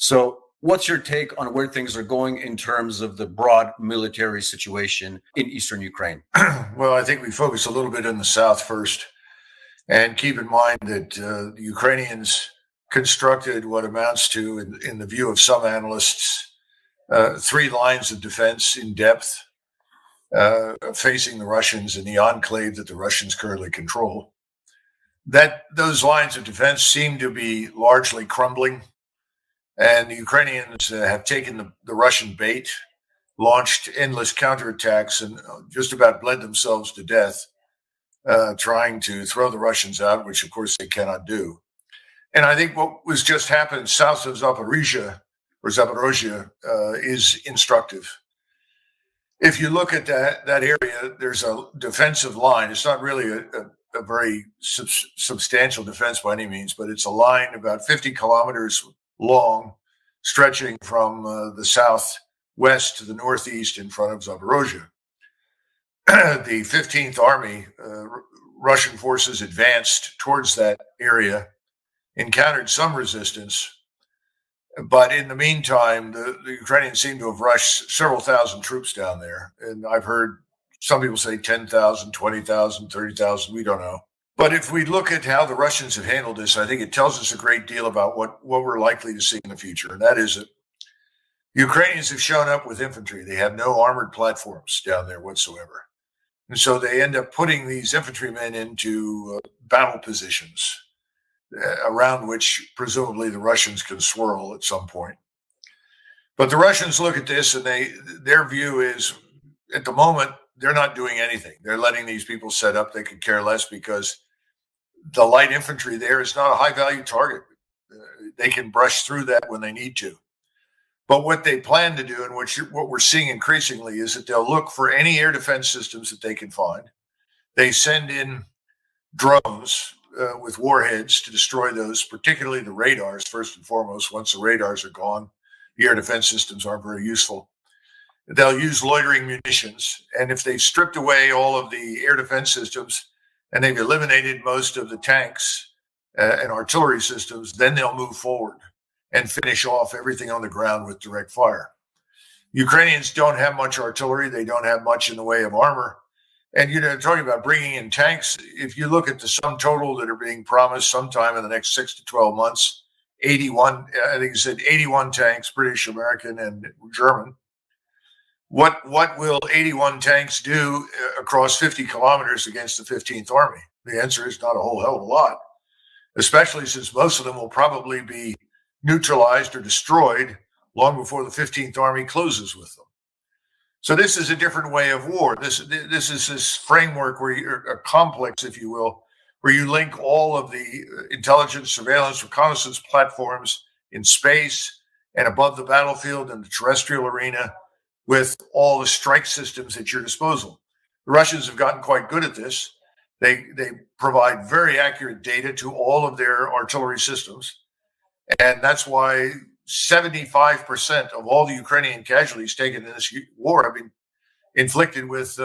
So what's your take on where things are going in terms of the broad military situation in eastern Ukraine? Well, I think we focus a little bit in the south first, and keep in mind that the Ukrainians constructed what amounts to, in the view of some analysts, 3 lines of defense in depth facing the Russians in the enclave that the Russians currently control. That those lines of defense seem to be largely crumbling, and the Ukrainians have taken the Russian bait, launched endless counterattacks, and just about bled themselves to death trying to throw the Russians out, which of course they cannot do. And I think what was just happened south of Zaporizhia is instructive. If you look at that area, there's a defensive line. It's not really a very substantial defense by any means, but it's a line about 50 kilometers long, stretching from the southwest to the northeast in front of Zaporizhia. The 15th Army, Russian forces advanced towards that area, encountered some resistance, but in the meantime, the Ukrainians seem to have rushed several thousand troops down there. And I've heard some people say 10,000, 20,000, 30,000, we don't know. But if we look at how the Russians have handled this, I think it tells us a great deal about what we're likely to see in the future. And that is that Ukrainians have shown up with infantry. They have no armored platforms down there whatsoever. And so they end up putting these infantrymen into battle positions around which presumably the Russians can swirl at some point. But the Russians look at this and their view is, at the moment, they're not doing anything. They're letting these people set up. They could care less because the light infantry there is not a high-value target. They can brush through that when they need to. But what they plan to do, and what we're seeing increasingly, is that they'll look for any air defense systems that they can find. They send in drones with warheads to destroy those, particularly the radars, first and foremost. Once the radars are gone, the air defense systems aren't very useful. They'll use loitering munitions. And if they've stripped away all of the air defense systems and they've eliminated most of the tanks and artillery systems, then they'll move forward and finish off everything on the ground with direct fire. Ukrainians don't have much artillery. They don't have much in the way of armor. And, talking about bringing in tanks, if you look at the sum total that are being promised sometime in the next 6 to 12 months, 81, I think you said 81 tanks, British, American, and German. What will 81 tanks do across 50 kilometers against the 15th Army? The answer is not a whole hell of a lot, especially since most of them will probably be neutralized or destroyed long before the 15th Army closes with them. So this is a different way of war. This is this framework where you're a complex, if you will, where you link all of the intelligence, surveillance, reconnaissance platforms in space and above the battlefield and the terrestrial arena with all the strike systems at your disposal. The Russians have gotten quite good at this. They provide very accurate data to all of their artillery systems. And that's why 75% of all the Ukrainian casualties taken in this war have been inflicted with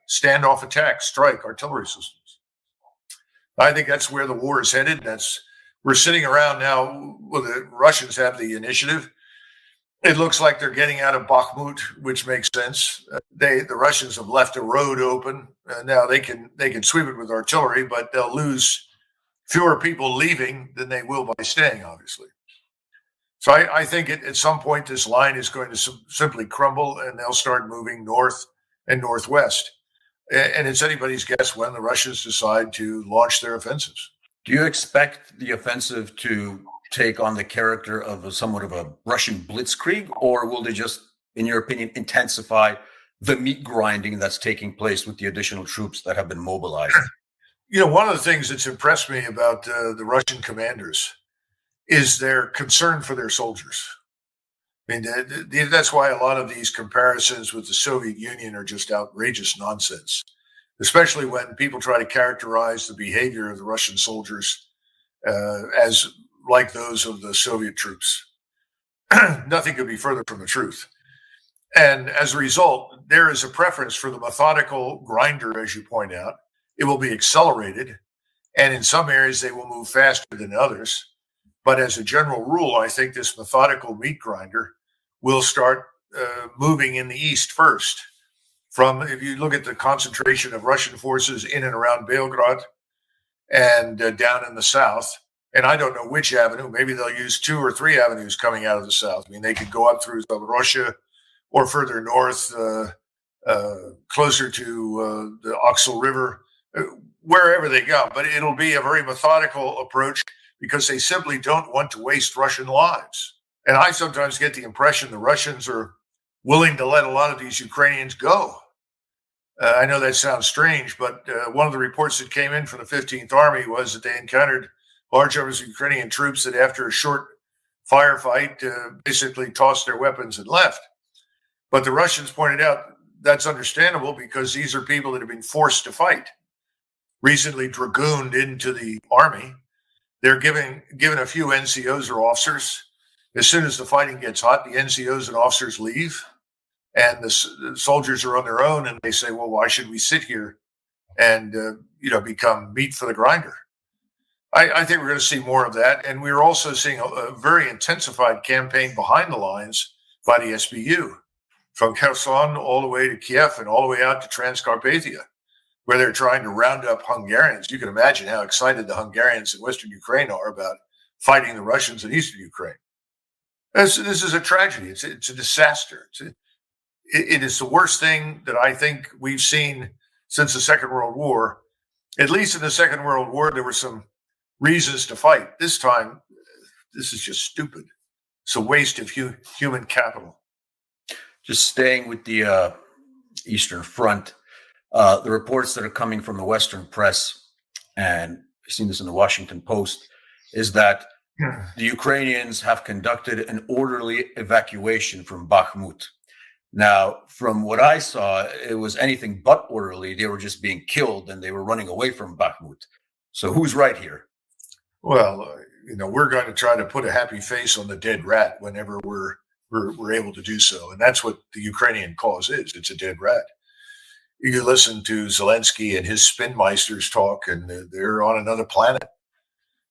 standoff attack, strike, artillery systems. I think that's where the war is headed. We're sitting around now. Well, the Russians have the initiative. It looks like they're getting out of Bakhmut, which makes sense. The Russians have left a road open. Now they can sweep it with artillery, but they'll lose fewer people leaving than they will by staying, obviously. So I think at some point this line is going to simply crumble and they'll start moving north and northwest. And it's anybody's guess when the Russians decide to launch their offensives. Do you expect the offensive to take on the character of somewhat of a Russian blitzkrieg, or will they just, in your opinion, intensify the meat grinding that's taking place with the additional troops that have been mobilized? One of the things that's impressed me about the Russian commanders is their concern for their soldiers. I mean, that's why a lot of these comparisons with the Soviet Union are just outrageous nonsense, especially when people try to characterize the behavior of the Russian soldiers as like those of the Soviet troops. Nothing could be further from the truth. And as a result, there is a preference for the methodical grinder, as you point out. It will be accelerated, and in some areas they will move faster than others. But as a general rule, I think this methodical meat grinder will start moving in the east first. If you look at the concentration of Russian forces in and around Belgrade and down in the south, and I don't know which avenue, maybe they'll use 2 or 3 avenues coming out of the south. I mean, they could go up through Zaporozhye or further north, closer to the Oxal River, wherever they go. But it'll be a very methodical approach because they simply don't want to waste Russian lives. And I sometimes get the impression the Russians are willing to let a lot of these Ukrainians go. I know that sounds strange, but one of the reports that came in from the 15th Army was that they encountered large numbers of Ukrainian troops that after a short firefight basically tossed their weapons and left. But the Russians pointed out that's understandable because these are people that have been forced to fight, recently dragooned into the army. They're given a few NCOs or officers. As soon as the fighting gets hot, the NCOs and officers leave, and the soldiers are on their own, and they say, well, why should we sit here and become meat for the grinder? I think we're going to see more of that. And we're also seeing a very intensified campaign behind the lines by the SBU, from Kherson all the way to Kiev and all the way out to Transcarpathia, where they're trying to round up Hungarians. You can imagine how excited the Hungarians in Western Ukraine are about fighting the Russians in Eastern Ukraine. This is a tragedy. It's a disaster. It is the worst thing that I think we've seen since the Second World War. At least in the Second World War, there were some reasons to fight. This time, this is just stupid. It's a waste of human capital. Just staying with the Eastern Front, the reports that are coming from the Western press, and I've seen this in the Washington Post, is that the Ukrainians have conducted an orderly evacuation from Bakhmut. Now, from what I saw, it was anything but orderly. They were just being killed and they were running away from Bakhmut. So who's right here? Well, we're going to try to put a happy face on the dead rat whenever we're able to do so. And that's what the Ukrainian cause is. It's a dead rat. You listen to Zelensky and his spinmeisters talk, and they're on another planet.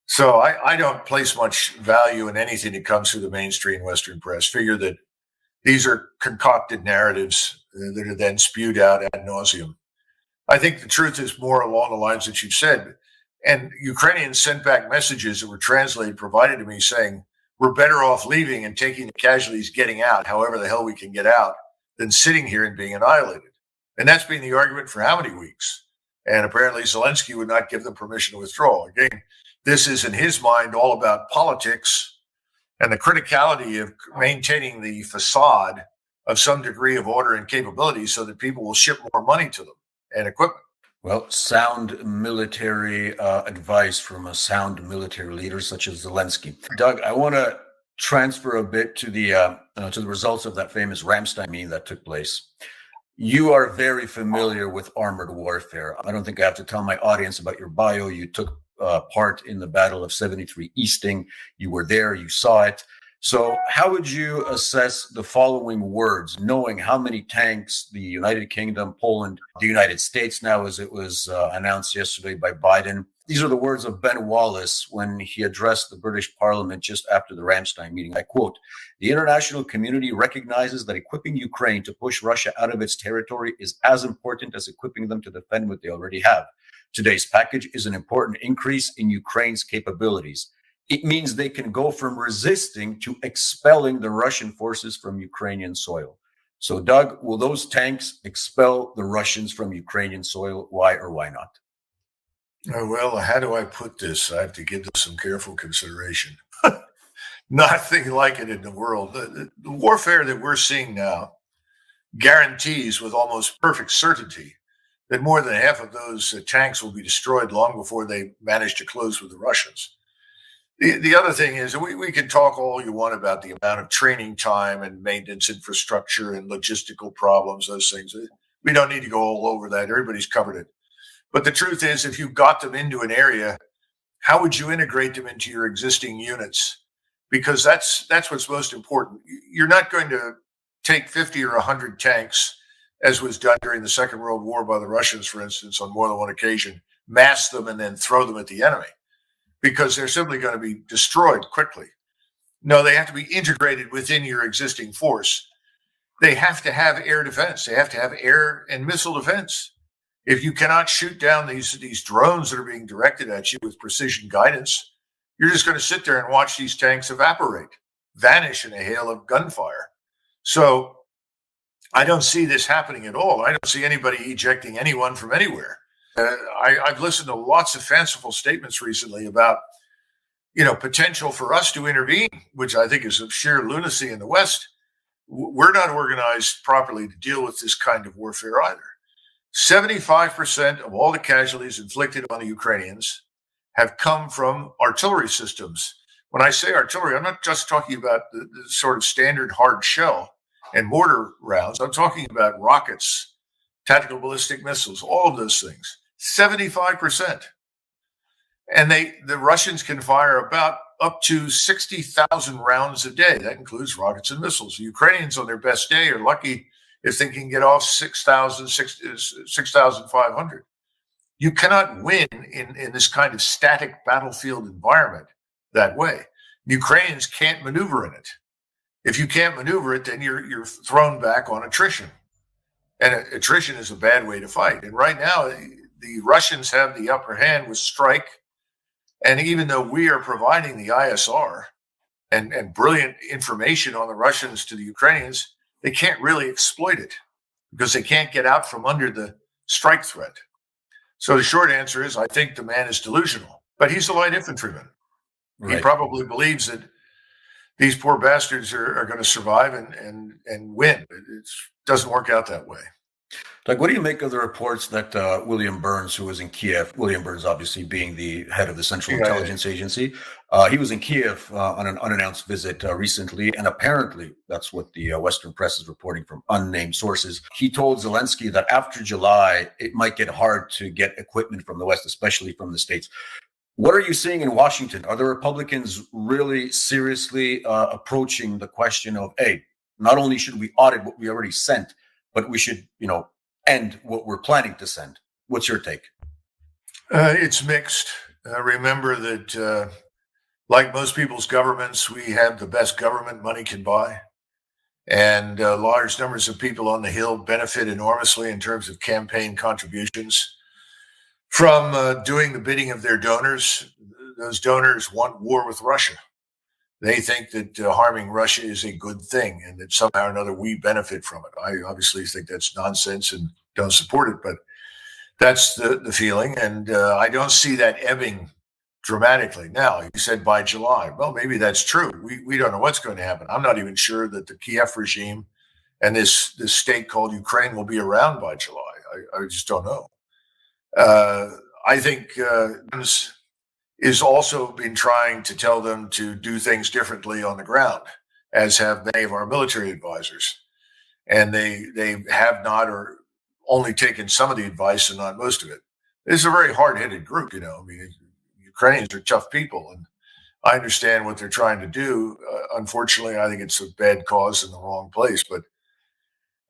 So I don't place much value in anything that comes through the mainstream Western press. Figure that these are concocted narratives that are then spewed out ad nauseum. I think the truth is more along the lines that you've said. And Ukrainians sent back messages that were translated, provided to me, saying, we're better off leaving and taking the casualties, getting out, however the hell we can get out, than sitting here and being annihilated. And that's been the argument for how many weeks? And apparently Zelensky would not give them permission to withdraw. Again, this is in his mind all about politics and the criticality of maintaining the facade of some degree of order and capability so that people will ship more money to them and equipment. Well, sound military advice from a sound military leader such as Zelensky. Doug, I want to transfer a bit to the results of that famous Ramstein meeting that took place. You are very familiar with armored warfare. I don't think I have to tell my audience about your bio. You took part in the Battle of 73 Easting. You were there. You saw it. So how would you assess the following words, knowing how many tanks the United Kingdom, Poland, the United States now, as it was announced yesterday by Biden? These are the words of Ben Wallace when he addressed the British Parliament just after the Ramstein meeting. I quote, "The international community recognizes that equipping Ukraine to push Russia out of its territory is as important as equipping them to defend what they already have. Today's package is an important increase in Ukraine's capabilities. It means they can go from resisting to expelling the Russian forces from Ukrainian soil." So, Doug, will those tanks expel the Russians from Ukrainian soil? Why or why not? Well, how do I put this? I have to give this some careful consideration. Nothing like it in the world. The warfare that we're seeing now guarantees with almost perfect certainty that more than half of those tanks will be destroyed long before they manage to close with the Russians. The other thing is we can talk all you want about the amount of training time and maintenance infrastructure and logistical problems, those things. We don't need to go all over that. Everybody's covered it. But the truth is, if you got them into an area, how would you integrate them into your existing units? Because that's what's most important. You're not going to take 50 or 100 tanks, as was done during the Second World War by the Russians, for instance, on more than one occasion, mass them and then throw them at the enemy. because they're simply going to be destroyed quickly. No, they have to be integrated within your existing force. They have to have air defense. They have to have air and missile defense. If you cannot shoot down these drones that are being directed at you with precision guidance, you're just going to sit there and watch these tanks evaporate, vanish in a hail of gunfire. So I don't see this happening at all. I don't see anybody ejecting anyone from anywhere. I've listened to lots of fanciful statements recently about, potential for us to intervene, which I think is of sheer lunacy in the West. We're not organized properly to deal with this kind of warfare either. 75% of all the casualties inflicted on the Ukrainians have come from artillery systems. When I say artillery, I'm not just talking about the sort of standard hard shell and mortar rounds. I'm talking about rockets, tactical ballistic missiles, all of those things. 75%. And the Russians can fire about up to 60,000 rounds a day. That includes rockets and missiles. The Ukrainians on their best day are lucky if they can get off 6,500. You cannot win in this kind of static battlefield environment that way. Ukrainians can't maneuver in it. If you can't maneuver it, then you're thrown back on attrition. And attrition is a bad way to fight. And right now, the Russians have the upper hand with strike. And even though we are providing the ISR and brilliant information on the Russians to the Ukrainians, they can't really exploit it because they can't get out from under the strike threat. So the short answer is, I think the man is delusional, but he's a light infantryman. Right. He probably believes that these poor bastards are going to survive and win. It doesn't work out that way. Doug, what do you make of the reports that William Burns, who was in Kiev, William Burns obviously being the head of the Central Intelligence Agency, he was in Kiev on an unannounced visit recently, and apparently that's what the Western press is reporting from unnamed sources. He told Zelensky that after July, it might get hard to get equipment from the West, especially from the States. What are you seeing in Washington? Are the Republicans really seriously approaching the question of, hey, not only should we audit what we already sent, but we should, end what we're planning to send? What's your take? It's mixed. Remember that, like most people's governments, we have the best government money can buy. And large numbers of people on the Hill benefit enormously in terms of campaign contributions from doing the bidding of their donors. Those donors want war with Russia. They think that harming Russia is a good thing and that somehow or another we benefit from it. I obviously think that's nonsense and don't support it, but that's the feeling. And I don't see that ebbing dramatically. Now, you said by July. Well, maybe that's true. We don't know what's going to happen. I'm not even sure that the Kiev regime and this state called Ukraine will be around by July. I just don't know. I think is also been trying to tell them to do things differently on the ground, as have many of our military advisors. And they have not, or only taken some of the advice and not most of it. It's a very hard-headed group, Ukrainians are tough people, and I understand what they're trying to do. Unfortunately, I think it's a bad cause in the wrong place, but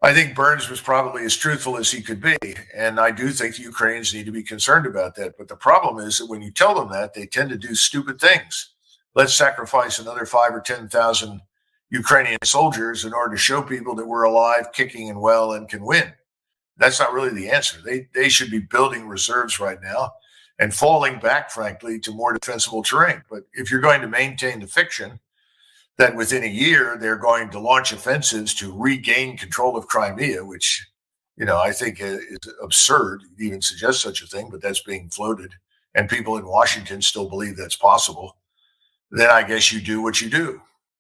I think Burns was probably as truthful as he could be. And I do think the Ukrainians need to be concerned about that. But the problem is that when you tell them that, they tend to do stupid things. Let's sacrifice another 5,000 or 10,000 Ukrainian soldiers in order to show people that we're alive, kicking and well, and can win. That's not really the answer. They should be building reserves right now and falling back, frankly, to more defensible terrain. But if you're going to maintain the fiction that within a year they're going to launch offensives to regain control of Crimea, which, I think is absurd to even suggest such a thing, but that's being floated, and people in Washington still believe that's possible, then I guess you do what you do.